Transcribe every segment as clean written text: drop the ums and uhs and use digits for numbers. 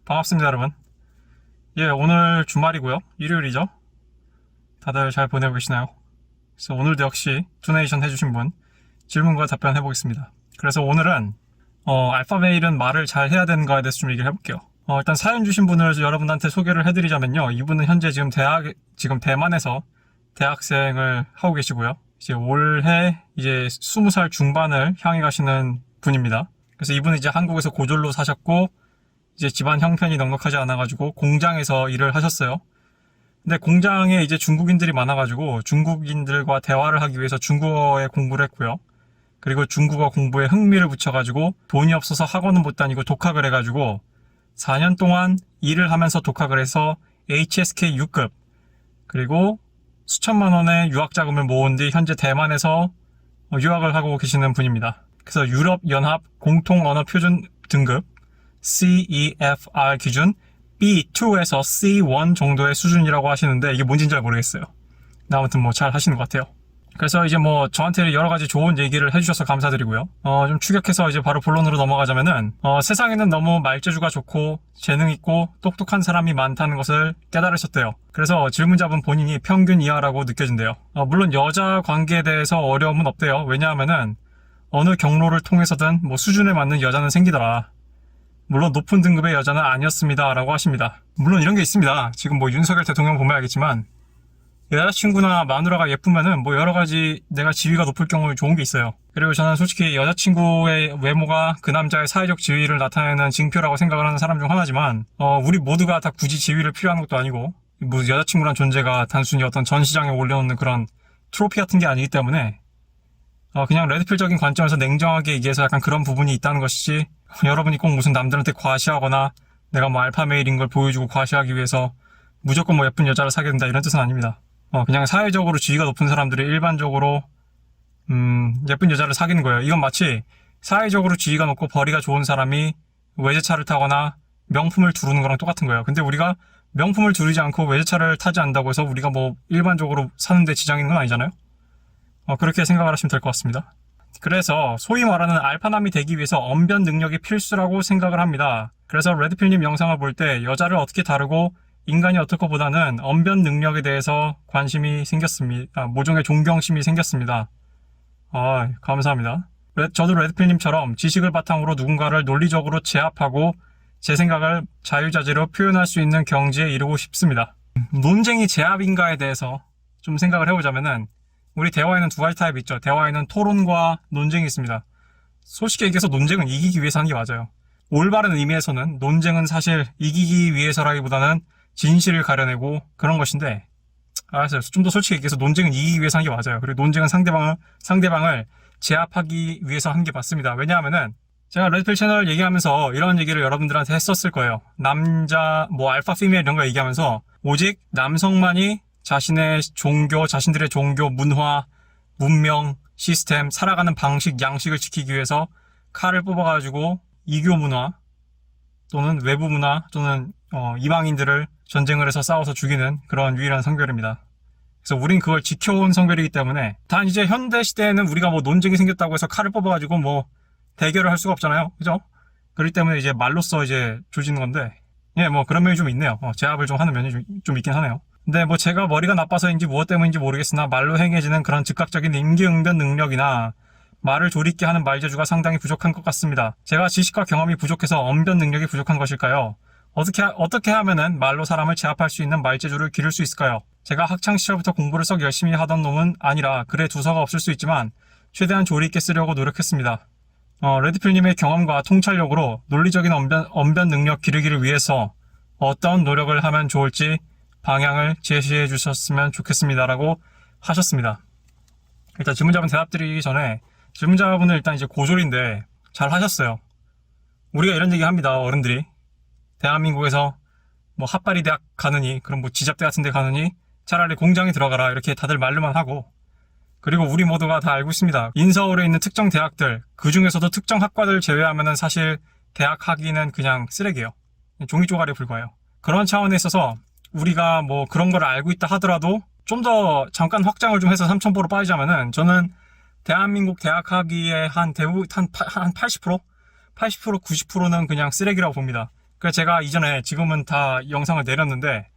반갑습니다, 여러분. 예, 오늘 주말이고요. 일요일이죠. 다들 잘 보내고 계시나요? 그래서 오늘도 역시 도네이션 해주신 분 질문과 답변 해보겠습니다. 그래서 오늘은 알파메일은 말을 잘 해야 되는가에 대해서 좀 얘기를 해볼게요. 일단 사연 주신 분을 여러분한테 소개를 해드리자면요. 이분은 현재 지금 대만에서 대학생을 하고 계시고요. 이제 올해 이제 20살 중반을 향해 가시는 분입니다. 그래서 이분은 이제 한국에서 고졸로 사셨고, 이제 집안 형편이 넉넉하지 않아가지고 공장에서 일을 하셨어요. 근데 공장에 이제 중국인들이 많아가지고 중국인들과 대화를 하기 위해서 중국어에 공부를 했고요. 그리고 중국어 공부에 흥미를 붙여가지고 돈이 없어서 학원은 못 다니고 독학을 해가지고 4년 동안 일을 하면서 독학을 해서 HSK 6급 그리고 수천만 원의 유학 자금을 모은 뒤 현재 대만에서 유학을 하고 계시는 분입니다. 그래서 유럽연합 공통언어표준 등급 CEFR 기준 B2에서 C1 정도의 수준이라고 하시는데 이게 뭔지는 잘 모르겠어요. 아무튼 뭐 잘 하시는 것 같아요. 그래서 이제 뭐 저한테 여러 가지 좋은 얘기를 해주셔서 감사드리고요. 좀 추격해서 이제 바로 본론으로 넘어가자면은 세상에는 너무 말재주가 좋고 재능 있고 똑똑한 사람이 많다는 것을 깨달으셨대요. 그래서 질문자분 본인이 평균 이하라고 느껴진대요. 물론 여자 관계에 대해서 어려움은 없대요. 왜냐하면은 어느 경로를 통해서든 뭐 수준에 맞는 여자는 생기더라. 물론 높은 등급의 여자는 아니었습니다 라고 하십니다. 물론 이런 게 있습니다. 지금 뭐 윤석열 대통령 보면 알겠지만 여자친구나 마누라가 예쁘면은 뭐 여러가지 내가 지위가 높을 경우에 좋은 게 있어요. 그리고 저는 솔직히 여자친구의 외모가 그 남자의 사회적 지위를 나타내는 징표라고 생각을 하는 사람 중 하나지만 우리 모두가 다 굳이 지위를 필요한 것도 아니고 뭐 여자친구란 존재가 단순히 어떤 전시장에 올려놓는 그런 트로피 같은 게 아니기 때문에 그냥 레드필적인 관점에서 냉정하게 얘기해서 약간 그런 부분이 있다는 것이지 여러분이 꼭 무슨 남들한테 과시하거나 내가 뭐 알파메일인 걸 보여주고 과시하기 위해서 무조건 뭐 예쁜 여자를 사게 된다 이런 뜻은 아닙니다. 그냥 사회적으로 지위가 높은 사람들이 일반적으로 예쁜 여자를 사귀는 거예요. 이건 마치 사회적으로 지위가 높고 벌이가 좋은 사람이 외제차를 타거나 명품을 두르는 거랑 똑같은 거예요. 근데 우리가 명품을 두르지 않고 외제차를 타지 않는다고 해서 우리가 뭐 일반적으로 사는데 지장 있는 건 아니잖아요. 그렇게 생각을 하시면 될 것 같습니다. 그래서 소위 말하는 알파남이 되기 위해서 언변 능력이 필수라고 생각을 합니다. 그래서 레드필님 영상을 볼 때 여자를 어떻게 다루고 인간이 어떻고 보다는 언변 능력에 대해서 관심이 생겼습니다. 모종의 존경심이 생겼습니다. 감사합니다. 저도 레드필님처럼 지식을 바탕으로 누군가를 논리적으로 제압하고 제 생각을 자유자재로 표현할 수 있는 경지에 이르고 싶습니다. 논쟁이 제압인가에 대해서 좀 생각을 해보자면은 우리 대화에는 두 가지 타입이 있죠. 대화에는 토론과 논쟁이 있습니다. 솔직히 얘기해서 논쟁은 이기기 위해서 하는 게 맞아요. 올바른 의미에서는 논쟁은 사실 이기기 위해서라기보다는 진실을 가려내고 그런 것인데 알았어요. 좀 더 솔직히 얘기해서 논쟁은 이기기 위해서 하는 게 맞아요. 그리고 논쟁은 상대방을 제압하기 위해서 하는 게 맞습니다. 왜냐하면은 제가 레드필 채널 얘기하면서 이런 얘기를 여러분들한테 했었을 거예요. 남자, 뭐 알파 피메일 이런 거 얘기하면서 오직 남성만이 자신들의 종교, 문화, 문명, 시스템, 살아가는 방식, 양식을 지키기 위해서 칼을 뽑아가지고 이교 문화 또는 외부 문화 또는 이방인들을 전쟁을 해서 싸워서 죽이는 그런 유일한 성별입니다. 그래서 우린 그걸 지켜온 성별이기 때문에 단 이제 현대 시대에는 우리가 뭐 논쟁이 생겼다고 해서 칼을 뽑아가지고 뭐 대결을 할 수가 없잖아요. 그죠? 그렇기 때문에 이제 말로써 이제 조지는 건데 예, 뭐 그런 면이 좀 있네요. 제압을 좀 하는 면이 좀 있긴 하네요. 근데 뭐 제가 머리가 나빠서인지 무엇 때문인지 모르겠으나 말로 행해지는 그런 즉각적인 임기응변 능력이나 말을 조리게 하는 말재주가 상당히 부족한 것 같습니다. 제가 지식과 경험이 부족해서 언변 능력이 부족한 것일까요? 어떻게 하면은 말로 사람을 제압할 수 있는 말재주를 기를 수 있을까요? 제가 학창시절부터 공부를 썩 열심히 하던 놈은 아니라 글에 두서가 없을 수 있지만 최대한 조리 있게 쓰려고 노력했습니다. 레드필님의 경험과 통찰력으로 논리적인 언변 능력 기르기를 위해서 어떤 노력을 하면 좋을지 방향을 제시해 주셨으면 좋겠습니다라고 하셨습니다. 일단 질문자분 대답드리기 전에 질문자분은 일단 이제 고졸인데 잘 하셨어요. 우리가 이런 얘기 합니다. 어른들이 대한민국에서 뭐 핫바리 대학 가느니 그럼 뭐 지잡대 같은 데 가느니 차라리 공장에 들어가라 이렇게 다들 말로만 하고 그리고 우리 모두가 다 알고 있습니다. 인서울에 있는 특정 대학들 그 중에서도 특정 학과들 제외하면은 사실 대학 학위는 그냥 쓰레기예요. 종이 쪼가리에 불과해요. 그런 차원에 있어서 우리가 뭐 그런 걸 알고 있다 하더라도 좀 더 잠깐 확장을 좀 해서 3000%로 빠지자면은 저는 대한민국 대학 학위의 한 80%? 80%, 90%는 그냥 쓰레기라고 봅니다. 그래서 제가 이전에, 지금은 다 영상을 내렸는데,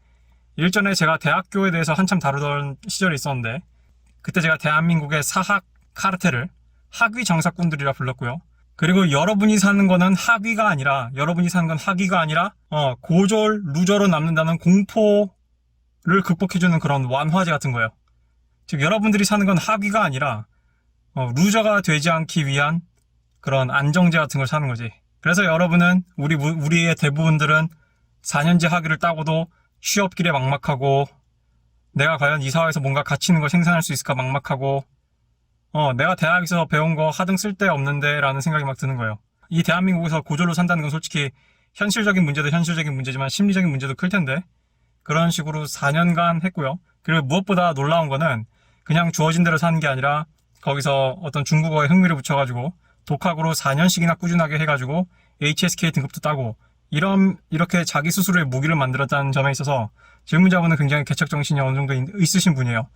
일전에 제가 대학교에 대해서 한참 다루던 시절이 있었는데, 그때 제가 대한민국의 사학 카르텔을 학위 장사꾼들이라 불렀고요. 그리고 여러분이 사는 거는 학위가 아니라, 고졸, 루저로 남는다는 공포를 극복해주는 그런 완화제 같은 거예요. 즉, 여러분들이 사는 건 학위가 아니라, 루저가 되지 않기 위한 그런 안정제 같은 걸 사는 거지. 그래서 여러분은, 우리의 대부분들은 4년제 학위를 따고도 취업길에 막막하고, 내가 과연 이 사회에서 뭔가 가치 있는 걸 생산할 수 있을까 막막하고, 내가 대학에서 배운 거 하등 쓸데없는데 라는 생각이 막 드는 거예요. 이 대한민국에서 고졸로 산다는 건 솔직히 현실적인 문제도 현실적인 문제지만 심리적인 문제도 클 텐데, 그런 식으로 4년간 했고요. 그리고 무엇보다 놀라운 거는 그냥 주어진 대로 사는 게 아니라 거기서 어떤 중국어에 흥미를 붙여가지고 독학으로 4년씩이나 꾸준하게 해가지고 HSK 등급도 따고 이렇게 자기 스스로의 무기를 만들었다는 점에 있어서 질문자분은 굉장히 개척정신이 어느 정도 있으신 분이에요.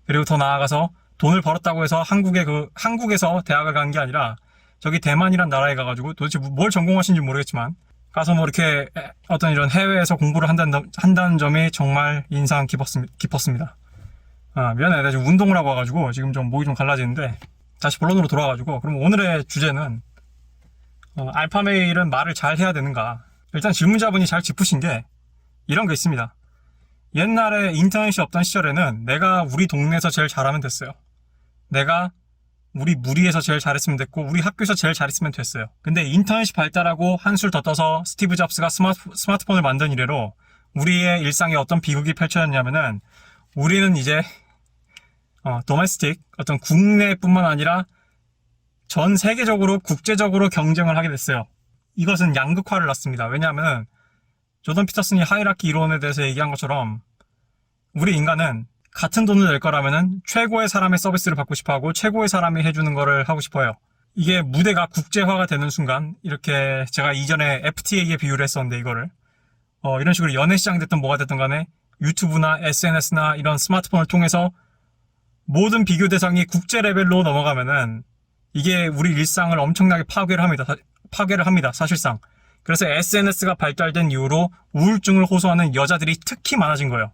그리고 더 나아가서 돈을 벌었다고 해서 한국에서 대학을 간 게 아니라 저기 대만이란 나라에 가가지고 도대체 뭘 전공하신지 모르겠지만 가서 뭐 이렇게 어떤 이런 해외에서 공부를 한다는 점이 정말 인상 깊었습니다. 미안해. 내가 지금 운동을 하고 와가지고 지금 좀 목이 좀 갈라지는데 다시 본론으로 돌아와가지고 그럼 오늘의 주제는 알파메일은 말을 잘 해야 되는가. 일단 질문자분이 잘 짚으신 게 이런 게 있습니다. 옛날에 인터넷이 없던 시절에는 내가 우리 동네에서 제일 잘하면 됐어요. 내가 우리 무리에서 제일 잘했으면 됐고 우리 학교에서 제일 잘했으면 됐어요. 근데 인터넷이 발달하고 한술 더 떠서 스티브 잡스가 스마트폰을 만든 이래로 우리의 일상에 어떤 비극이 펼쳐졌냐면은 우리는 이제 도메스틱 어떤 국내뿐만 아니라 전 세계적으로 국제적으로 경쟁을 하게 됐어요. 이것은 양극화를 낳습니다. 왜냐하면 조던 피터슨이 하이라키 이론에 대해서 얘기한 것처럼 우리 인간은 같은 돈을 낼 거라면은 최고의 사람의 서비스를 받고 싶어 하고 최고의 사람이 해주는 거를 하고 싶어요. 이게 무대가 국제화가 되는 순간 이렇게 제가 이전에 FTA에 비유를 했었는데 이거를 이런 식으로 연애 시장이 됐든 뭐가 됐든 간에 유튜브나 SNS나 이런 스마트폰을 통해서 모든 비교 대상이 국제 레벨로 넘어가면은 이게 우리 일상을 엄청나게 파괴를 합니다. 사실상. 그래서 SNS가 발달된 이후로 우울증을 호소하는 여자들이 특히 많아진 거예요.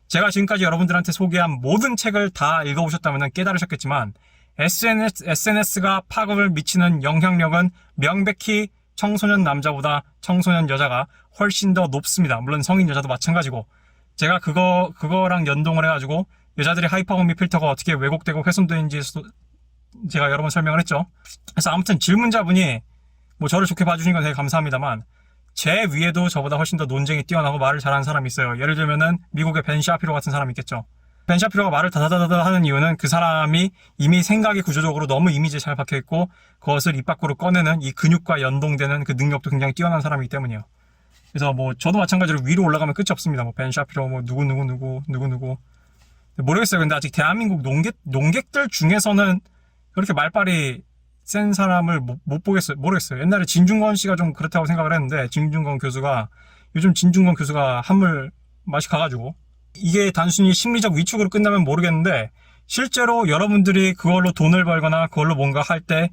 제가 지금까지 여러분들한테 소개한 모든 책을 다 읽어보셨다면 깨달으셨겠지만 SNS가 파급을 미치는 영향력은 명백히 청소년 남자보다 청소년 여자가 훨씬 더 높습니다. 물론 성인 여자도 마찬가지고 제가 그거랑 연동을 해가지고 여자들의 하이퍼거미 필터가 어떻게 왜곡되고 훼손되는지 제가 여러 번 설명을 했죠. 그래서 아무튼 질문자분이 뭐 저를 좋게 봐주신 건 되게 감사합니다만 제 위에도 저보다 훨씬 더 논쟁이 뛰어나고 말을 잘하는 사람이 있어요. 예를 들면은 미국의 벤 샤피로 같은 사람이 있겠죠. 벤 샤피로가 말을 다다다다 하는 이유는 그 사람이 이미 생각이 구조적으로 너무 이미지에 잘 박혀있고 그것을 입 밖으로 꺼내는 이 근육과 연동되는 그 능력도 굉장히 뛰어난 사람이기 때문이에요. 그래서 뭐 저도 마찬가지로 위로 올라가면 끝이 없습니다. 뭐 벤 샤피로 뭐 누구 모르겠어요. 근데 아직 대한민국 농객들 중에서는 그렇게 말빨이 센 사람을 못 보겠어요. 모르겠어요. 옛날에 진중권 씨가 좀 그렇다고 생각을 했는데 요즘 진중권 교수가 한물 맛이 가가지고 이게 단순히 심리적 위축으로 끝나면 모르겠는데 실제로 여러분들이 그걸로 돈을 벌거나 그걸로 뭔가 할 때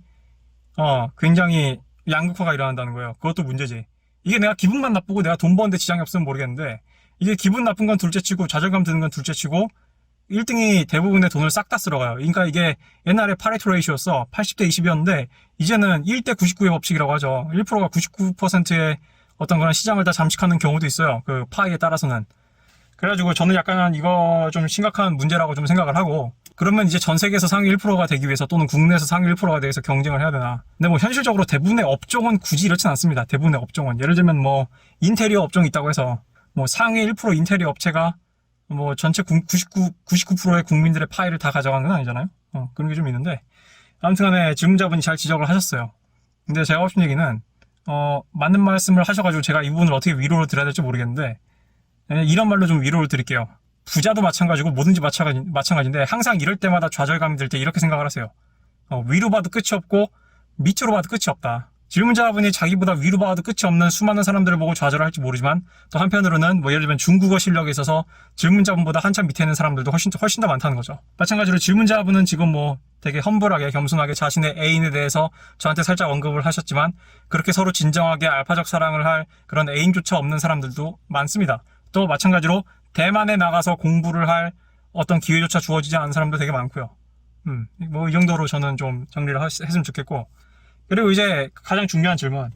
굉장히 양극화가 일어난다는 거예요. 그것도 문제지. 이게 내가 기분만 나쁘고 내가 돈 버는데 지장이 없으면 모르겠는데 이게 기분 나쁜 건 둘째치고 좌절감 드는 건 둘째치고 1등이 대부분의 돈을 싹 다 쓸어가요. 그러니까 이게 옛날에 파레토 레이시오였어. 80대 20이었는데 이제는 1대 99의 법칙이라고 하죠. 1%가 99%의 어떤 그런 시장을 다 잠식하는 경우도 있어요. 그 파이에 따라서는. 그래가지고 저는 약간 이거 좀 심각한 문제라고 좀 생각을 하고 그러면 이제 전 세계에서 상위 1%가 되기 위해서 또는 국내에서 상위 1%가 되기 위해서 경쟁을 해야 되나. 근데 뭐 현실적으로 대부분의 업종은 굳이 이렇진 않습니다. 대부분의 업종은. 예를 들면 뭐 인테리어 업종이 있다고 해서 뭐 상위 1% 인테리어 업체가 뭐 전체 99%의 국민들의 파일을 다 가져가는 건 아니잖아요. 그런 게 좀 있는데 아무튼 간에 질문자분이 잘 지적을 하셨어요. 근데 제가 하고 싶은 얘기는 맞는 말씀을 하셔가지고 제가 이 부분을 어떻게 위로를 드려야 될지 모르겠는데 이런 말로 좀 위로를 드릴게요. 부자도 마찬가지고 뭐든지 마찬가지인데 항상 이럴 때마다 좌절감이 들 때 이렇게 생각을 하세요. 위로 봐도 끝이 없고 밑으로 봐도 끝이 없다. 질문자분이 자기보다 위로 봐도 끝이 없는 수많은 사람들을 보고 좌절할지 모르지만 또 한편으로는 뭐 예를 들면 중국어 실력에 있어서 질문자분보다 한참 밑에 있는 사람들도 훨씬 더 많다는 거죠. 마찬가지로 질문자분은 지금 뭐 되게 험블하게 겸손하게 자신의 애인에 대해서 저한테 살짝 언급을 하셨지만 그렇게 서로 진정하게 알파적 사랑을 할 그런 애인조차 없는 사람들도 많습니다. 또 마찬가지로 대만에 나가서 공부를 할 어떤 기회조차 주어지지 않은 사람도 되게 많고요. 뭐 이 정도로 저는 좀 정리를 했으면 좋겠고, 그리고 이제 가장 중요한 질문,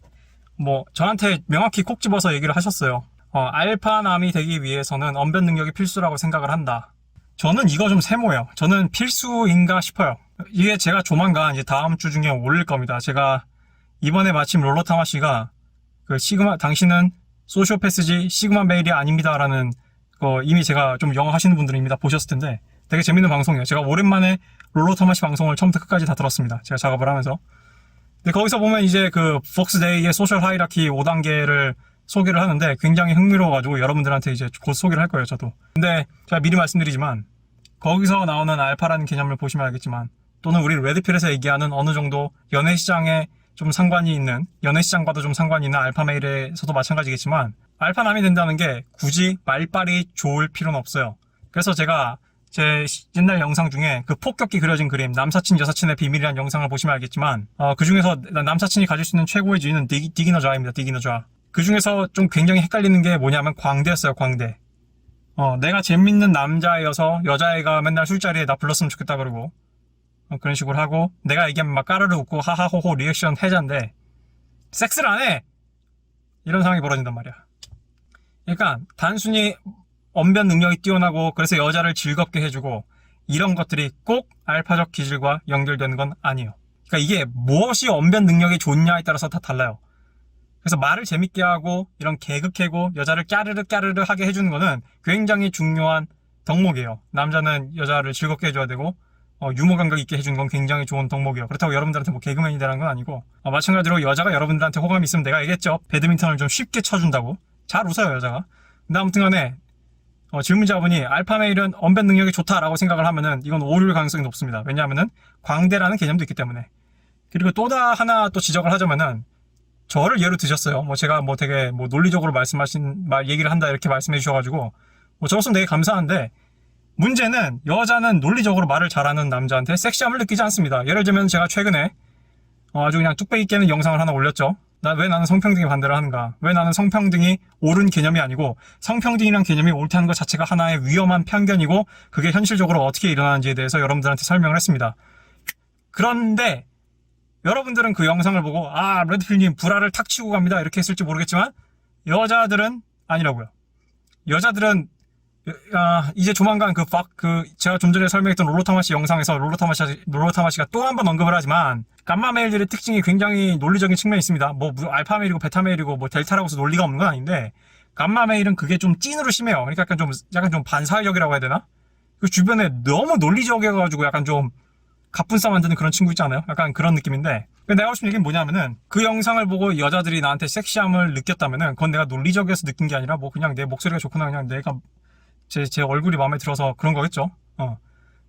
뭐 저한테 명확히 콕 집어서 얘기를 하셨어요. 알파남이 되기 위해서는 언변 능력이 필수라고 생각을 한다. 저는 이거 좀 세모예요. 저는 필수인가 싶어요. 이게 제가 조만간 이제 다음 주 중에 올릴 겁니다. 제가 이번에 마침 롤러타마 씨가 그 당신은 소시오패스지 시그마 메일이 아닙니다라는 거 이미 제가 좀 영어 하시는 분들은 이미 다 보셨을 텐데 되게 재밌는 방송이에요. 제가 오랜만에 롤러타마 씨 방송을 처음부터 끝까지 다 들었습니다. 제가 작업을 하면서. 근데 거기서 보면 이제 그 폭스데이의 소셜 하이라키 5단계를 소개를 하는데 굉장히 흥미로워가지고 여러분들한테 이제 곧 소개를 할 거예요, 저도. 근데 제가 미리 말씀드리지만 거기서 나오는 알파라는 개념을 보시면 알겠지만 또는 우리 레드필에서 얘기하는 어느 정도 연애시장에 좀 상관이 있는, 연애시장과도 좀 상관이 있는 알파메일에서도 마찬가지겠지만 알파남이 된다는 게 굳이 말빨이 좋을 필요는 없어요. 그래서 제가 제 옛날 영상 중에 그 폭격기 그려진 그림, 남사친 여사친의 비밀이라는 영상을 보시면 알겠지만 그 중에서 남사친이 가질 수 있는 최고의 주인은 디기너좌입니다. 디기너좌. 그 중에서 좀 굉장히 헷갈리는 게 뭐냐면 광대였어요. 광대. 내가 재밌는 남자여서 여자애가 맨날 술자리에 나 불렀으면 좋겠다 그러고 그런 식으로 하고 내가 얘기하면 막 까르르 웃고 하하호호 리액션 해자인데 섹스를 안 해! 이런 상황이 벌어진단 말이야. 그러니까 단순히 언변 능력이 뛰어나고 그래서 여자를 즐겁게 해주고 이런 것들이 꼭 알파적 기질과 연결되는 건 아니에요. 그러니까 이게 무엇이 언변 능력이 좋냐에 따라서 다 달라요. 그래서 말을 재밌게 하고 이런 개그 캐고 여자를 까르르 하게 해주는 거는 굉장히 중요한 덕목이에요. 남자는 여자를 즐겁게 해줘야 되고 유머 감각 있게 해주는 건 굉장히 좋은 덕목이에요. 그렇다고 여러분들한테 뭐 개그맨이 되라는 건 아니고 마찬가지로 여자가 여러분들한테 호감이 있으면 내가 얘기했죠. 배드민턴을 좀 쉽게 쳐준다고. 잘 웃어요, 여자가. 근데 아무튼 간에 질문자분이 알파메일은 언변 능력이 좋다라고 생각을 하면은 이건 오류일 가능성이 높습니다. 왜냐하면은 광대라는 개념도 있기 때문에. 그리고 또 하나 또 지적을 하자면은 저를 예로 드셨어요. 제가 되게 논리적으로 얘기를 한다 이렇게 말씀해 주셔가지고 저로서는 되게 감사한데 문제는 여자는 논리적으로 말을 잘하는 남자한테 섹시함을 느끼지 않습니다. 예를 들면 제가 최근에 아주 그냥 뚝배기 깨는 영상을 하나 올렸죠. 왜 나는 성평등에 반대를 하는가? 왜 나는 성평등이 옳은 개념이 아니고 성평등이란 개념이 옳다는 것 자체가 하나의 위험한 편견이고 그게 현실적으로 어떻게 일어나는지에 대해서 여러분들한테 설명을 했습니다. 그런데 여러분들은 그 영상을 보고 레드필님 불화를 탁 치고 갑니다 이렇게 했을지 모르겠지만 여자들은 아니라고요. 여자들은 이제 조만간 제가 좀 전에 설명했던 롤러타마시 영상에서 롤러타마시가 또 한 번 언급을 하지만 감마메일들의 특징이 굉장히 논리적인 측면이 있습니다. 알파메일이고 베타메일이고 델타라고 해서 논리가 없는 건 아닌데 감마메일은 그게 좀 찐으로 심해요. 그러니까 약간 좀 반사회적이라고 해야 되나? 그 주변에 너무 논리적이어가지고 약간 좀 갑분싸 만드는 그런 친구 있지 않아요? 약간 그런 느낌인데 내가 하고 싶은 얘기는 뭐냐면은 그 영상을 보고 여자들이 나한테 섹시함을 느꼈다면은 그건 내가 논리적이어서 느낀 게 아니라 그냥 내 목소리가 좋구나 그냥 내가 제 얼굴이 마음에 들어서 그런 거겠죠.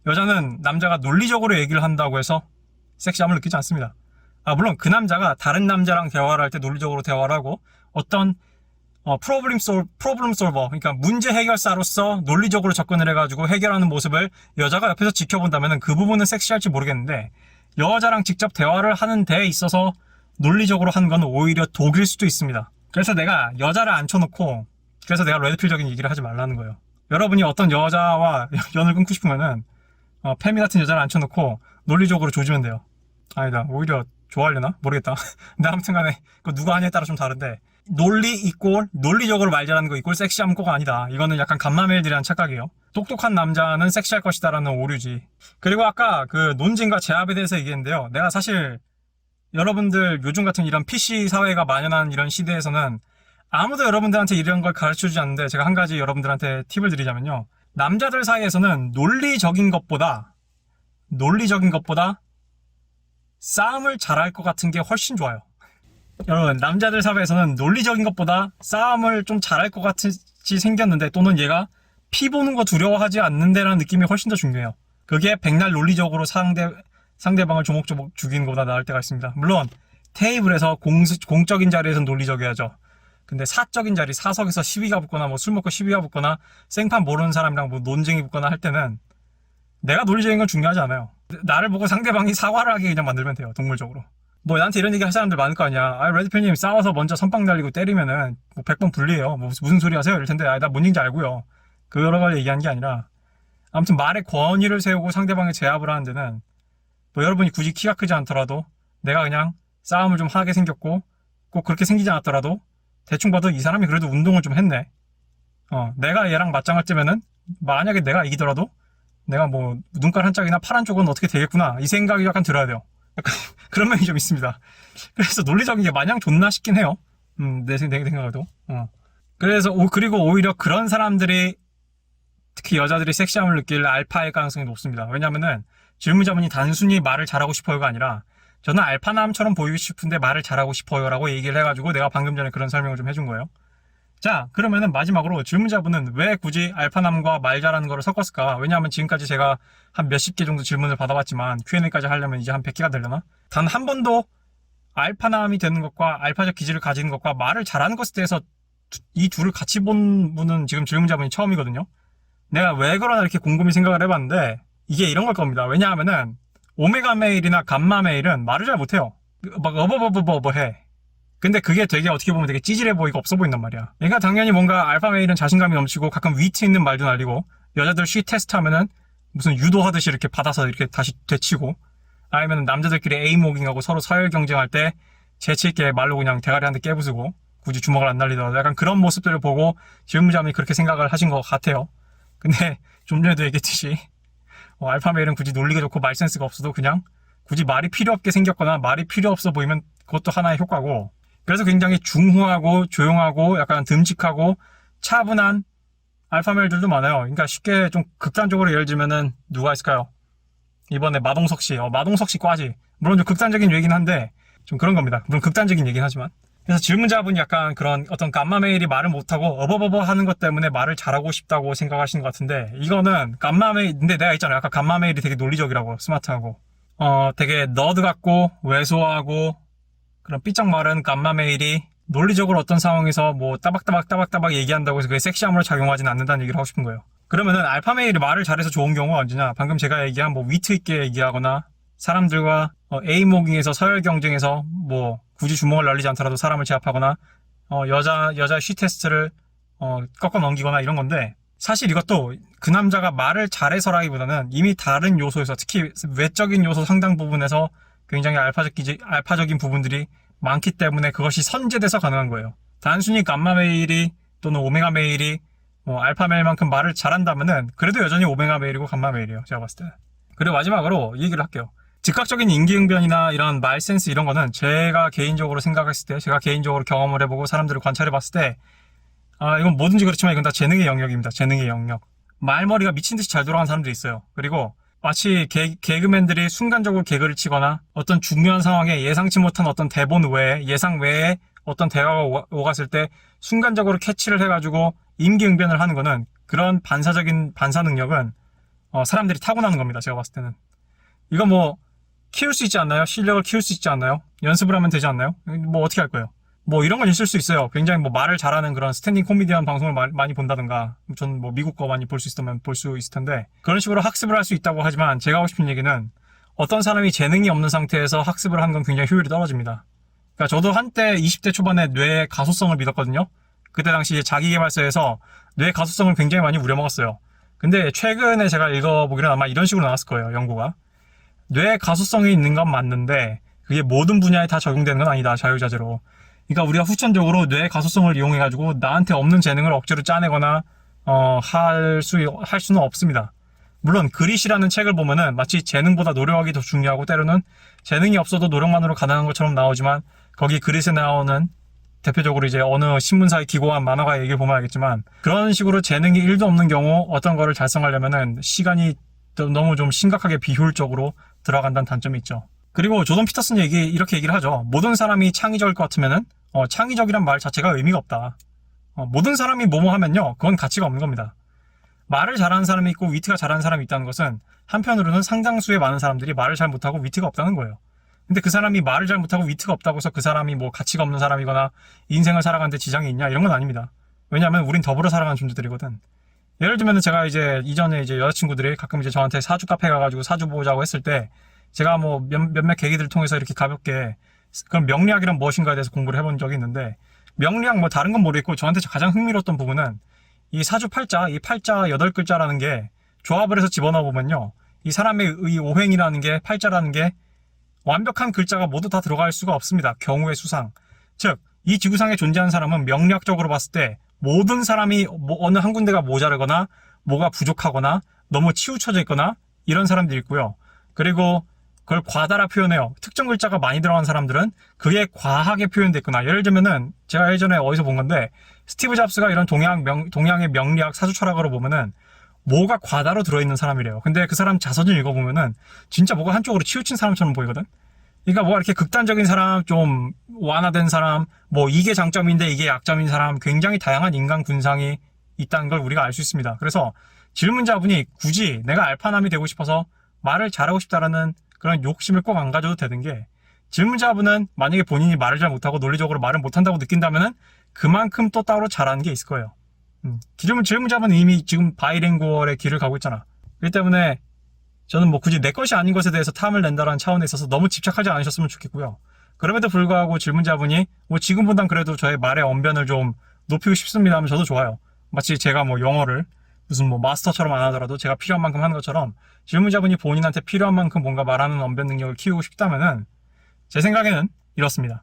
여자는 남자가 논리적으로 얘기를 한다고 해서 섹시함을 느끼지 않습니다. 물론 그 남자가 다른 남자랑 대화를 할 때 논리적으로 대화를 하고 어떤 프로블럼 솔버 그러니까 문제 해결사로서 논리적으로 접근을 해가지고 해결하는 모습을 여자가 옆에서 지켜본다면 그 부분은 섹시할지 모르겠는데 여자랑 직접 대화를 하는 데에 있어서 논리적으로 하는 건 오히려 독일 수도 있습니다. 그래서 내가 여자를 앉혀놓고 그래서 내가 레드필적인 얘기를 하지 말라는 거예요. 여러분이 어떤 여자와 연을 끊고 싶으면은 페미 같은 여자를 앉혀놓고 논리적으로 조지면 돼요. 아니다, 오히려 좋아하려나? 모르겠다. 근데 아무튼 간에 그 누가 하냐에 따라 좀 다른데 논리적으로 말 잘하는 거 이꼴 섹시함은 꼭 아니다. 이거는 약간 감마멜들이란 착각이에요. 똑똑한 남자는 섹시할 것이다라는 오류지. 그리고 아까 그 논증과 제압에 대해서 얘기했는데요. 내가 사실 여러분들 요즘 같은 이런 PC 사회가 만연한 이런 시대에서는 아무도 여러분들한테 이런 걸 가르쳐주지 않는데 제가 한 가지 여러분들한테 팁을 드리자면요. 남자들 사이에서는 논리적인 것보다 싸움을 잘할 것 같은 게 훨씬 좋아요. 여러분, 남자들 사회에서는 논리적인 것보다 싸움을 좀 잘할 것 같이 생겼는데 또는 얘가 피 보는 거 두려워하지 않는데라는 느낌이 훨씬 더 중요해요. 그게 백날 논리적으로 상대방을 조목조목 죽이는 것보다 나을 때가 있습니다. 물론 테이블에서 공적인 자리에서는 논리적이야죠. 근데 사적인 자리, 사석에서 시비가 붙거나 뭐 술 먹고 시비가 붙거나 생판 모르는 사람이랑 뭐 논쟁이 붙거나 할 때는 내가 논리적인 건 중요하지 않아요. 나를 보고 상대방이 사과를 하게 그냥 만들면 돼요. 동물적으로. 뭐 나한테 이런 얘기 할 사람들 많을 거 아니야. 아, 레드필님 싸워서 먼저 선빵 날리고 때리면은 뭐 100번 불리해요. 뭐 무슨 소리 하세요? 이럴 텐데 아, 나 뭔 얘기인지 알고요. 그런 걸 얘기한 게 아니라 아무튼 말의 권위를 세우고 상대방의 제압을 하는 데는 뭐 여러분이 굳이 키가 크지 않더라도 내가 그냥 싸움을 좀 하게 생겼고 꼭 그렇게 생기지 않았더라도 대충 봐도 이 사람이 그래도 운동을 좀 했네. 내가 얘랑 맞짱을 뜨면은 만약에 내가 이기더라도 내가 뭐 눈깔 한 짝이나 팔 한 쪽은 어떻게 되겠구나 이 생각이 약간 들어야 돼요. 약간 그런 면이 좀 있습니다. 그래서 논리적인 게 마냥 좋나 싶긴 해요. 내 생각에도. 그래서 그리고 오히려 그런 사람들이 특히 여자들이 섹시함을 느낄 알파일 가능성이 높습니다. 왜냐면은 질문자분이 단순히 말을 잘하고 싶어요가 아니라 저는 알파남처럼 보이고 싶은데 말을 잘하고 싶어요 라고 얘기를 해가지고 내가 방금 전에 그런 설명을 좀 해준 거예요. 자, 그러면은 마지막으로 질문자분은 왜 굳이 알파남과 말 잘하는 거를 섞었을까? 왜냐하면 지금까지 제가 한 몇십 개 정도 질문을 받아봤지만 Q&A까지 하려면 이제 한 100개가 되려나? 단 한 번도 알파남이 되는 것과 알파적 기질을 가지는 것과 말을 잘하는 것에 대해서 이 둘을 같이 본 분은 지금 질문자분이 처음이거든요. 내가 왜 그러나 이렇게 곰곰이 생각을 해봤는데 이게 이런 걸 겁니다. 왜냐하면은 오메가 메일이나 감마 메일은 말을 잘 못해요. 막 어버버버버 해. 근데 그게 되게 어떻게 보면 되게 찌질해 보이고 없어 보인단 말이야. 그러니까 당연히 뭔가 알파 메일은 자신감이 넘치고 가끔 위트 있는 말도 날리고 여자들 쉬 테스트 하면은 무슨 유도하듯이 이렇게 받아서 이렇게 다시 되치고 아니면 남자들끼리 에이모깅하고 서로 서열 경쟁할 때 재치 있게 말로 그냥 대가리 한 대 깨부수고 굳이 주먹을 안 날리더라도 약간 그런 모습들을 보고 질문자분이 그렇게 생각을 하신 것 같아요. 근데 좀 전에도 얘기했듯이 알파 메일은 굳이 논리가 좋고 말 센스가 없어도 그냥 굳이 말이 필요 없게 생겼거나 말이 필요 없어 보이면 그것도 하나의 효과고 그래서 굉장히 중후하고 조용하고 약간 듬직하고 차분한 알파 메일들도 많아요. 그러니까 쉽게 좀 극단적으로 예를 들면은 누가 있을까요? 이번에 마동석 씨, 마동석 씨 꽈지. 물론 좀 극단적인 얘기긴 한데 좀 그런 겁니다. 물론 극단적인 얘기긴 하지만. 그래서 질문자분이 약간 그런 어떤 감마 메일이 말을 못하고 어버버버 하는 것 때문에 말을 잘하고 싶다고 생각하시는 것 같은데 이거는 감마 메일, 근데 내가 있잖아요. 아까 감마 메일이 되게 논리적이라고 스마트하고 되게 너드 같고 왜소하고 그런 삐쩍 마른 감마 메일이 논리적으로 어떤 상황에서 뭐 따박따박 얘기한다고 해서 그게 섹시함으로 작용하진 않는다는 얘기를 하고 싶은 거예요. 그러면은 알파 메일이 말을 잘해서 좋은 경우가 언제냐? 방금 제가 얘기한 뭐 위트 있게 얘기하거나 사람들과 에이모깅에서 서열 경쟁에서 뭐 굳이 주먹을 날리지 않더라도 사람을 제압하거나 여자 쉬 테스트를 꺾어 넘기거나 이런 건데 사실 이것도 그 남자가 말을 잘해서라기보다는 이미 다른 요소에서 특히 외적인 요소 상당 부분에서 굉장히 알파적인 부분들이 많기 때문에 그것이 선제돼서 가능한 거예요. 단순히 감마 메일이 또는 오메가 메일이 알파 메일만큼 말을 잘한다면은 그래도 여전히 오메가 메일이고 감마 메일이에요. 제가 봤을 때. 그리고 마지막으로 이 얘기를 할게요. 즉각적인 인기응변이나 이런 말 센스 이런 거는 제가 개인적으로 생각했을 때 제가 개인적으로 경험을 해보고 사람들을 관찰해 봤을 때 이건 뭐든지 그렇지만 이건 다 재능의 영역입니다. 재능의 영역. 말머리가 미친듯이 잘 돌아가는 사람들이 있어요. 그리고 마치 개그맨들이 순간적으로 개그를 치거나 어떤 중요한 상황에 예상치 못한 어떤 대본 외에 예상 외에 어떤 대화가 오갔을 때 순간적으로 캐치를 해가지고 임기응변을 하는 거는 그런 반사적인 반사 능력은 사람들이 타고나는 겁니다. 제가 봤을 때는. 이거 뭐 키울 수 있지 않나요? 실력을 키울 수 있지 않나요? 연습을 하면 되지 않나요? 뭐 어떻게 할 거예요? 뭐 이런 건 있을 수 있어요. 굉장히 뭐 말을 잘하는 그런 스탠딩 코미디언 방송을 많이 본다든가 전 뭐 미국 거 많이 볼 수 있으면 볼 수 있을 텐데 그런 식으로 학습을 할 수 있다고 하지만 제가 하고 싶은 얘기는 어떤 사람이 재능이 없는 상태에서 학습을 하는 건 굉장히 효율이 떨어집니다. 그러니까 저도 한때 20대 초반에 뇌의 가소성을 믿었거든요. 그때 당시 자기계발서에서 뇌의 가소성을 굉장히 많이 우려먹었어요. 근데 최근에 제가 읽어보기로는 아마 이런 식으로 나왔을 거예요. 연구가. 뇌의 가소성이 있는 건 맞는데 그게 모든 분야에 다 적용되는 건 아니다. 자유자재로. 그러니까 우리가 후천적으로 뇌의 가소성을 이용해가지고 나한테 없는 재능을 억지로 짜내거나 할 수는 없습니다. 물론 그릿이라는 책을 보면은 마치 재능보다 노력이 더 중요하고 때로는 재능이 없어도 노력만으로 가능한 것처럼 나오지만 거기 그릿에 나오는 대표적으로 이제 어느 신문사의 기고한 만화가 얘기를 보면 알겠지만 그런 식으로 재능이 1도 없는 경우 어떤 거를 달성하려면은 시간이 너무 좀 심각하게 비효율적으로 들어간다는 단점이 있죠. 그리고 조던 피터슨 이렇게 얘기를 하죠. 모든 사람이 창의적일 것 같으면은 창의적이란 말 자체가 의미가 없다. 모든 사람이 뭐뭐 하면요 그건 가치가 없는 겁니다. 말을 잘하는 사람이 있고 위트가 잘하는 사람이 있다는 것은 한편으로는 상당수의 많은 사람들이 말을 잘 못하고 위트가 없다는 거예요. 근데 그 사람이 말을 잘 못하고 위트가 없다고 해서 그 사람이 뭐 가치가 없는 사람이거나 인생을 살아가는데 지장이 있냐? 이런 건 아닙니다. 왜냐하면 우린 더불어 살아가는 존재들이거든. 예를 들면 제가 이제 이전에 이제 여자친구들이 가끔 이제 저한테 사주 카페 가가지고 사주 보자고 했을 때 제가 뭐 몇몇 계기들을 통해서 이렇게 가볍게 그럼 명리학이란 무엇인가에 대해서 공부를 해본 적이 있는데 명리학 뭐 다른 건 모르겠고 저한테 가장 흥미로웠던 부분은 이 사주 팔자, 이 팔자 8글자라는 게 조합을 해서 집어넣어 보면요. 이 사람의 이 오행이라는 게 팔자라는 게 완벽한 글자가 모두 다 들어갈 수가 없습니다. 경우의 수상. 즉, 이 지구상에 존재하는 사람은 명리학적으로 봤을 때 모든 사람이 어느 한 군데가 모자르거나 뭐가 부족하거나 너무 치우쳐져 있거나 이런 사람들이 있고요. 그리고 그걸 과다라 표현해요. 특정 글자가 많이 들어간 사람들은 그게 과하게 표현돼 있거나 예를 들면은 제가 예전에 어디서 본 건데 스티브 잡스가 이런 동양의 명리학 사주 철학으로 보면은 뭐가 과다로 들어있는 사람이래요. 근데 그 사람 자서전 읽어보면은 진짜 뭐가 한쪽으로 치우친 사람처럼 보이거든? 그러니까 뭐가 이렇게 극단적인 사람, 좀 완화된 사람, 뭐 이게 장점인데 이게 약점인 사람, 굉장히 다양한 인간 군상이 있다는 걸 우리가 알 수 있습니다. 그래서 질문자분이 굳이 내가 알파남이 되고 싶어서 말을 잘하고 싶다라는 그런 욕심을 꼭 안 가져도 되는 게 질문자분은 만약에 본인이 말을 잘 못하고 논리적으로 말을 못한다고 느낀다면은 그만큼 또 따로 잘하는 게 있을 거예요. 질문자분은 이미 지금 바이링구얼의 길을 가고 있잖아. 그렇기 때문에 저는 뭐 굳이 내 것이 아닌 것에 대해서 탐을 낸다는 차원에 있어서 너무 집착하지 않으셨으면 좋겠고요. 그럼에도 불구하고 질문자분이 뭐 지금보단 그래도 저의 말의 언변을 좀 높이고 싶습니다 하면 저도 좋아요. 마치 제가 뭐 영어를 무슨 뭐 마스터처럼 안 하더라도 제가 필요한 만큼 하는 것처럼 질문자분이 본인한테 필요한 만큼 뭔가 말하는 언변 능력을 키우고 싶다면은 제 생각에는 이렇습니다.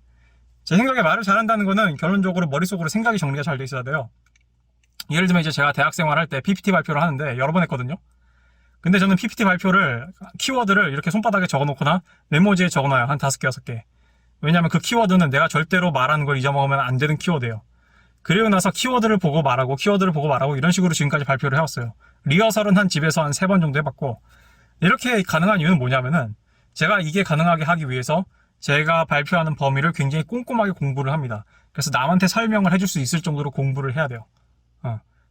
제 생각에 말을 잘한다는 거는 결론적으로 머릿속으로 생각이 정리가 잘 돼 있어야 돼요. 예를 들면 이제 제가 대학 생활할 때 PPT 발표를 하는데 여러 번 했거든요. 근데 저는 PPT 발표를 키워드를 이렇게 손바닥에 적어놓거나 메모지에 적어놔요. 한 5개, 6개. 왜냐하면 그 키워드는 내가 절대로 말하는 걸 잊어먹으면 안 되는 키워드예요. 그리고 나서 키워드를 보고 말하고 이런 식으로 지금까지 발표를 해왔어요. 리허설은 한 집에서 한 3번 정도 해봤고 이렇게 가능한 이유는 뭐냐면은 제가 이게 가능하게 하기 위해서 제가 발표하는 범위를 굉장히 꼼꼼하게 공부를 합니다. 그래서 남한테 설명을 해줄 수 있을 정도로 공부를 해야 돼요.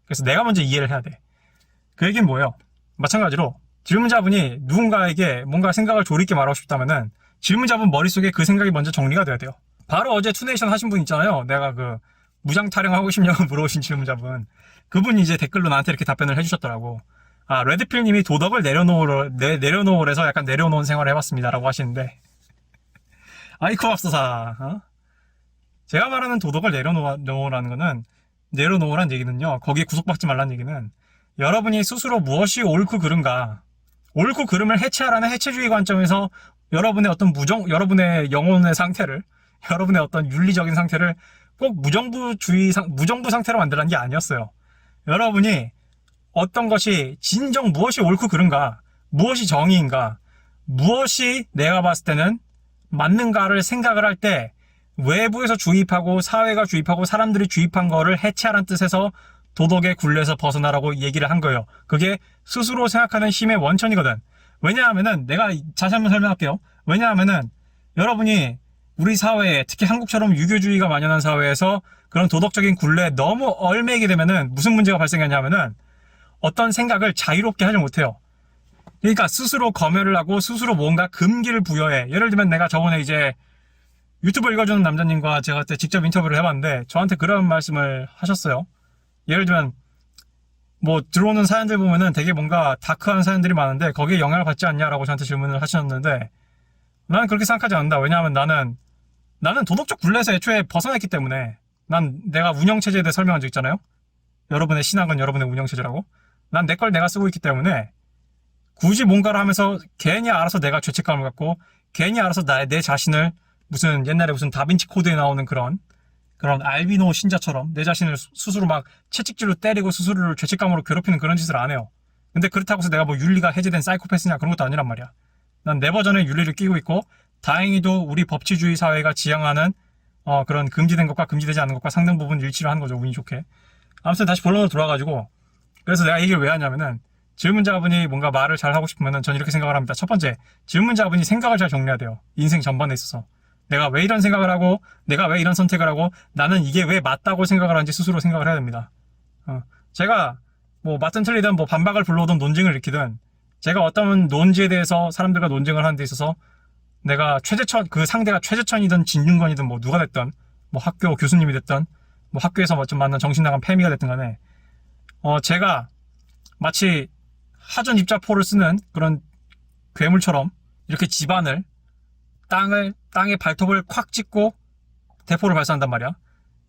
그래서 내가 먼저 이해를 해야 돼. 그 얘기는 뭐예요? 마찬가지로 질문자분이 누군가에게 뭔가 생각을 조리 있게 말하고 싶다면은 질문자분 머릿속에 그 생각이 먼저 정리가 돼야 돼요. 바로 어제 투네이션 하신 분 있잖아요. 내가 그 무장 타령하고 싶냐고 물어보신 질문자분. 그분이 이제 댓글로 나한테 이렇게 답변을 해주셨더라고. 아, 레드필님이 도덕을 내려놓으래서 약간 내려놓은 생활을 해봤습니다라고 하시는데 아이코 앞서사. 제가 말하는 도덕을 내려놓으라는 거는 내려놓으란 얘기는요. 거기에 구속받지 말라는 얘기는 여러분이 스스로 무엇이 옳고 그른가 옳고 그름을 해체하라는 해체주의 관점에서 여러분의 어떤 여러분의 영혼의 상태를 여러분의 어떤 윤리적인 상태를 꼭 무정부 상태로 만들라는 게 아니었어요. 여러분이 어떤 것이 진정 무엇이 옳고 그른가 무엇이 정의인가 무엇이 내가 봤을 때는 맞는가를 생각을 할 때 외부에서 주입하고 사회가 주입하고 사람들이 주입한 거를 해체하라는 뜻에서 도덕의 굴레에서 벗어나라고 얘기를 한 거예요. 그게 스스로 생각하는 힘의 원천이거든. 왜냐하면은 내가 다시 한번 설명할게요. 왜냐하면은 여러분이 우리 사회에 특히 한국처럼 유교주의가 만연한 사회에서 그런 도덕적인 굴레에 너무 얽매이게 되면은 무슨 문제가 발생하냐면은 어떤 생각을 자유롭게 하지 못해요. 그러니까 스스로 검열을 하고 스스로 뭔가 금기를 부여해. 예를 들면 내가 저번에 이제 유튜브 읽어주는 남자님과 제가 그때 직접 인터뷰를 해봤는데 저한테 그런 말씀을 하셨어요. 예를 들면 뭐 들어오는 사연들 보면은 되게 뭔가 다크한 사연들이 많은데 거기에 영향을 받지 않냐라고 저한테 질문을 하셨는데 나는 그렇게 생각하지 않는다. 왜냐하면 나는 도덕적 굴레에서 애초에 벗어났기 때문에 난 내가 운영체제에 대해 설명한 적 있잖아요. 여러분의 신앙은 여러분의 운영체제라고. 난 내 걸 내가 쓰고 있기 때문에 굳이 뭔가를 하면서 괜히 알아서 내가 죄책감을 갖고 괜히 알아서 내 자신을 무슨 옛날에 무슨 다빈치 코드에 나오는 그런 알비노 신자처럼 내 자신을 스스로 막 채찍질로 때리고 스스로를 죄책감으로 괴롭히는 그런 짓을 안 해요. 근데 그렇다고 해서 내가 뭐 윤리가 해제된 사이코패스냐 그런 것도 아니란 말이야. 난 내 버전의 윤리를 끼고 있고 다행히도 우리 법치주의 사회가 지향하는 그런 금지된 것과 금지되지 않은 것과 상당 부분 일치를 하는 거죠. 운이 좋게. 아무튼 다시 본론으로 돌아가지고 그래서 내가 얘기를 왜 하냐면은 질문자분이 뭔가 말을 잘 하고 싶으면은 전 이렇게 생각을 합니다. 첫 번째, 질문자분이 생각을 잘 정리해야 돼요. 인생 전반에 있어서. 내가 왜 이런 생각을 하고 내가 왜 이런 선택을 하고 나는 이게 왜 맞다고 생각을 하는지 스스로 생각을 해야 됩니다. 제가 뭐 맞든 틀리든 뭐 반박을 불러오든 논쟁을 일으키든 제가 어떤 논지에 대해서 사람들과 논쟁을 하는 데 있어서 내가 그 상대가 최재천이든 진중권이든 뭐 누가 됐든, 뭐 학교 교수님이 됐든, 뭐 학교에서 뭐 좀 만난 정신나간 패미가 됐든 간에, 제가 마치 하전 입자포를 쓰는 그런 괴물처럼 이렇게 집안을, 땅에 발톱을 콱 찍고 대포를 발사한단 말이야.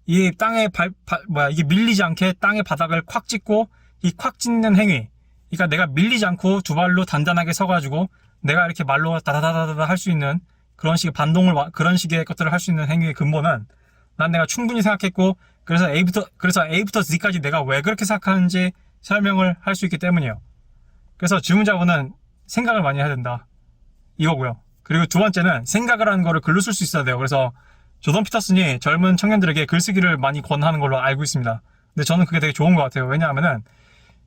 이 땅에 이게 밀리지 않게 땅의 바닥을 콱 찍고, 이 콱 찍는 행위. 그러니까 내가 밀리지 않고 두 발로 단단하게 서가지고, 내가 이렇게 말로 다다다다다 할 수 있는 그런 식의 그런 식의 것들을 할 수 있는 행위의 근본은 난 내가 충분히 생각했고, 그래서 A부터 Z까지 내가 왜 그렇게 생각하는지 설명을 할 수 있기 때문이에요. 그래서 질문자분은 생각을 많이 해야 된다. 이거고요. 그리고 두 번째는 생각을 하는 거를 글로 쓸 수 있어야 돼요. 그래서 조던 피터슨이 젊은 청년들에게 글쓰기를 많이 권하는 걸로 알고 있습니다. 근데 저는 그게 되게 좋은 것 같아요. 왜냐하면은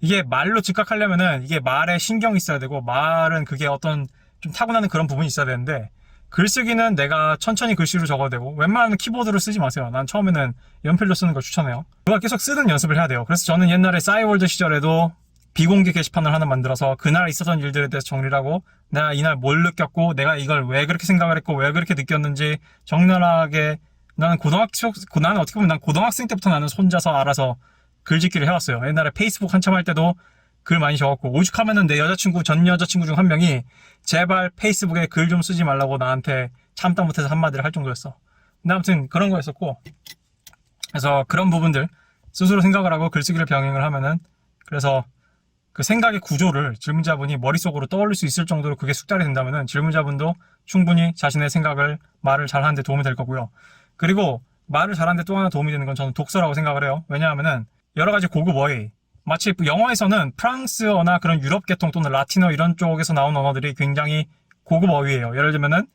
이게 말로 즉각하려면은 이게 말에 신경이 있어야 되고, 말은 그게 어떤 좀 타고나는 그런 부분이 있어야 되는데, 글쓰기는 내가 천천히 글씨로 적어도 되고, 웬만하면 키보드로 쓰지 마세요. 난 처음에는 연필로 쓰는 걸 추천해요. 그걸 계속 쓰는 연습을 해야 돼요. 그래서 저는 옛날에 싸이월드 시절에도 비공개 게시판을 하나 만들어서 그날 있었던 일들에 대해서 정리를 하고, 내가 이날 뭘 느꼈고, 내가 이걸 왜 그렇게 생각을 했고, 왜 그렇게 느꼈는지 적나라하게, 나는 어떻게 보면 난 고등학생 때부터 나는 혼자서 알아서 글짓기를 해왔어요. 옛날에 페이스북 한참 할 때도 글 많이 적었고, 오죽하면은 내 전 여자친구 중 한 명이 제발 페이스북에 글 좀 쓰지 말라고 나한테 참다 못해서 한마디를 할 정도였어. 근데 아무튼 그런 거였었고, 그래서 그런 부분들 스스로 생각을 하고 글쓰기를 병행을 하면은, 그래서 그 생각의 구조를 질문자분이 머릿속으로 떠올릴 수 있을 정도로 그게 숙달이 된다면은 질문자분도 충분히 자신의 생각을, 말을 잘하는 데 도움이 될 거고요. 그리고 말을 잘하는 데 또 하나 도움이 되는 건 저는 독서라고 생각을 해요. 왜냐하면은 여러 가지 고급 어휘, 마치 영어에서는 프랑스어나 그런 유럽 계통 또는 라틴어 이런 쪽에서 나온 언어들이 굉장히 고급 어휘예요. 예를 들면은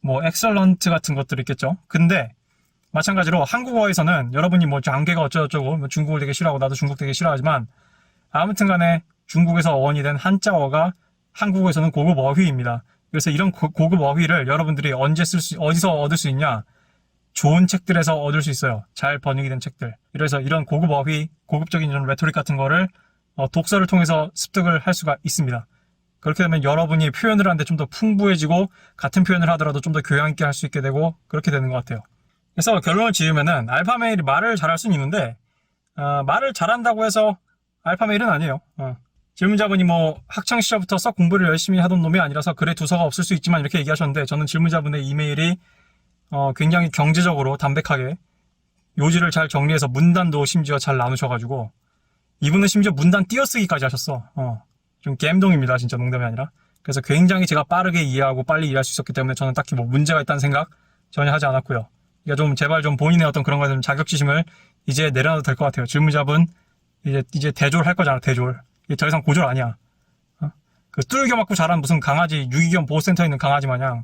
뭐 excellent 같은 것들이 있겠죠. 근데 마찬가지로 한국어에서는 여러분이 뭐 장계가 어쩌고저쩌고, 뭐 중국을 되게 싫어하고 나도 중국 되게 싫어하지만, 아무튼 간에 중국에서 어원이 된 한자어가 한국어에서는 고급 어휘입니다. 그래서 이런 고급 어휘를 여러분들이 어디서 얻을 수 있냐? 좋은 책들에서 얻을 수 있어요. 잘 번역이 된 책들. 그래서 이런 고급 어휘, 고급적인 이런 레토릭 같은 거를 독서를 통해서 습득을 할 수가 있습니다. 그렇게 되면 여러분이 표현을 하는데 좀 더 풍부해지고, 같은 표현을 하더라도 좀 더 교양 있게 할 수 있게 되고, 그렇게 되는 것 같아요. 그래서 결론을 지으면은 알파메일이 말을 잘할 수는 있는데, 말을 잘한다고 해서 알파메일은 아니에요. 질문자분이 뭐 학창 시절부터 썩 공부를 열심히 하던 놈이 아니라서 글에 두서가 없을 수 있지만 이렇게 얘기하셨는데, 저는 질문자분의 이메일이 굉장히 경제적으로 담백하게 요지를 잘 정리해서 문단도 심지어 잘 나누셔가지고, 이분은 심지어 문단 띄어쓰기까지 하셨어. 좀 갬동입니다. 진짜 농담이 아니라. 그래서 굉장히 제가 빠르게 이해하고 빨리 이해할 수 있었기 때문에 저는 딱히 뭐 문제가 있다는 생각 전혀 하지 않았고요. 그러니까 좀 제발 좀 본인의 어떤 그런 거에 좀 자격지심을 이제 내려놔도 될 것 같아요. 질문자분 이제 대졸 할 거잖아. 대졸. 이게 더 이상 고졸 아니야. 그 뚫겨 맞고 자란 무슨 강아지, 유기견 보호센터에 있는 강아지 마냥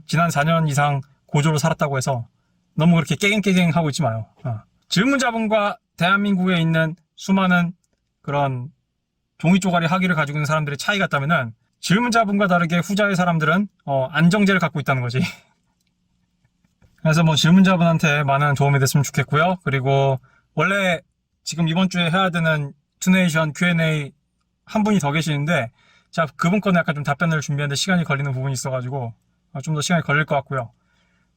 지난 4년 이상 고졸로 살았다고 해서 너무 그렇게 깨갱깨갱 하고 있지 마요. 질문자분과 대한민국에 있는 수많은 그런 종이 쪼가리 학위를 가지고 있는 사람들의 차이가 있다면은, 질문자분과 다르게 후자의 사람들은 안정제를 갖고 있다는 거지. 그래서 뭐 질문자분한테 많은 도움이 됐으면 좋겠고요. 그리고 원래 지금 이번 주에 해야 되는 투네이션 Q&A 한 분이 더 계시는데, 자, 그분 거는 약간 좀 답변을 준비하는데 시간이 걸리는 부분이 있어가지고 좀 더 시간이 걸릴 것 같고요.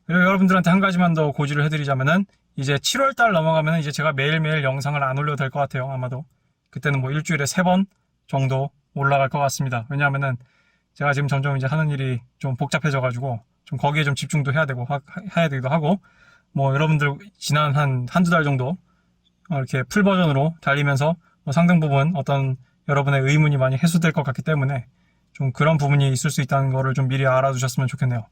그리고 여러분들한테 한 가지만 더 고지를 해드리자면은, 이제 7월달 넘어가면은 이제 제가 매일매일 영상을 안 올려도 될 것 같아요. 아마도 그때는 뭐 일주일에 3번 정도 올라갈 것 같습니다. 왜냐하면은 제가 지금 점점 이제 하는 일이 좀 복잡해져가지고 좀 거기에 좀 집중도 해야 되기도 하고, 뭐 여러분들 지난 한두 달 정도 이렇게 풀 버전으로 달리면서 뭐 상당 부분 어떤 여러분의 의문이 많이 해소될 것 같기 때문에 좀 그런 부분이 있을 수 있다는 거를 좀 미리 알아두셨으면 좋겠네요.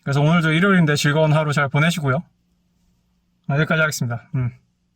그래서 오늘도 일요일인데 즐거운 하루 잘 보내시고요. 여기까지 하겠습니다.